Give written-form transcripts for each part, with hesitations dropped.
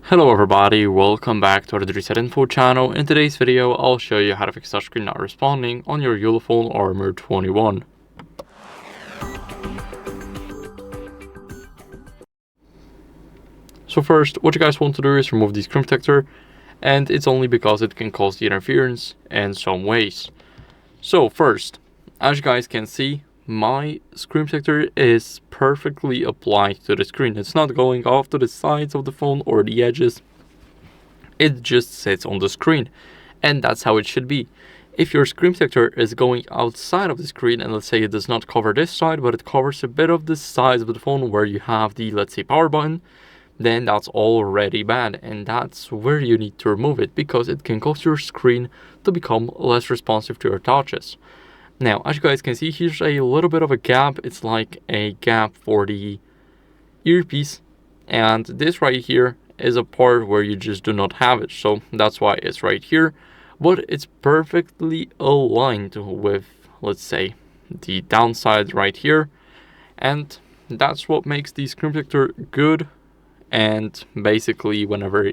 Hello everybody, welcome back to the HardReset.Info channel. In today's video, I'll show you how to fix touchscreen not responding on your ULEFONE Armor 21. So first, what you guys want to do is remove the screen protector, and it's only because it can cause the interference in some ways. So first, as you guys can see, my screen protector is perfectly applied to the screen. It's not going off to the sides of the phone or the edges. It just sits on the screen, and that's how it should be. If your screen protector is going outside of the screen, and let's say it does not cover this side, but it covers a bit of the sides of the phone where you have the, let's say, power button, then that's already bad, and that's where you need to remove it, because it can cause your screen to become less responsive to your touches. Now, as you guys can see, here's a little bit of a gap. It's like a gap for the earpiece, and this right here is a part where you just do not have it, so that's why it's right here. But it's perfectly aligned with, let's say, the downside right here, and that's what makes the screen protector good. And basically, whenever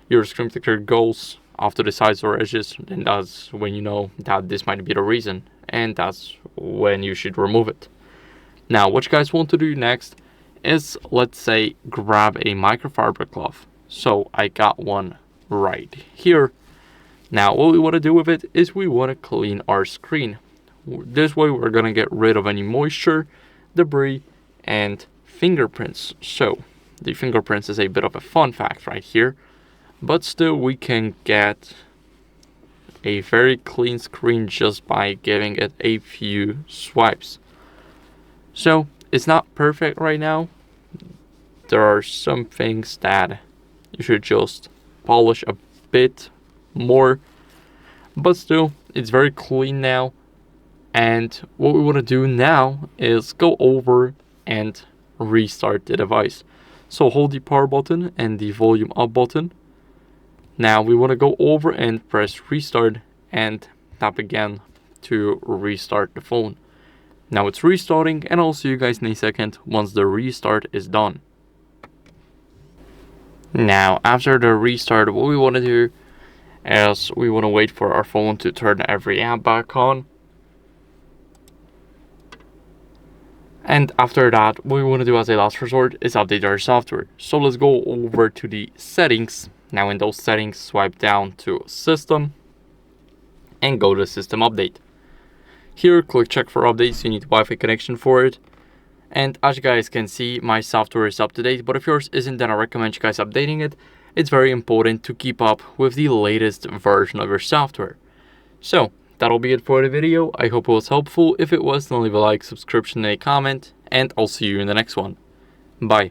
your screen protector goes off to the sides or edges, then that's when you know that this might be the reason, and that's when you should remove it. Now, what you guys want to do next is, let's say, grab a microfiber cloth. So I got one right here. Now, what we want to do with it is we want to clean our screen. This way we're going to get rid of any moisture, debris, and fingerprints. So the fingerprints is a bit of a fun fact right here, but still we can get a very clean screen just by giving it a few swipes. So it's not perfect right now. There are some things that you should just polish a bit more, but still it's very clean now. And what we want to do now is go over and restart the device. So hold the power button and the volume up button. Now we want to go over and press restart and tap again to restart the phone. Now it's restarting, and I'll see you guys in a second once the restart is done. Now, after the restart, what we want to do is we want to wait for our phone to turn every app back on. And after that, what we want to do as a last resort is update our software. So let's go over to the settings. Now in those settings, swipe down to System and go to System Update. Here, click Check for updates. You need Wi-Fi connection for it. And as you guys can see, my software is up to date, but if yours isn't, then I recommend you guys updating it. It's very important to keep up with the latest version of your software. So that'll be it for the video. I hope it was helpful. If it was, then leave a like, subscription, and a comment, and I'll see you in the next one. Bye.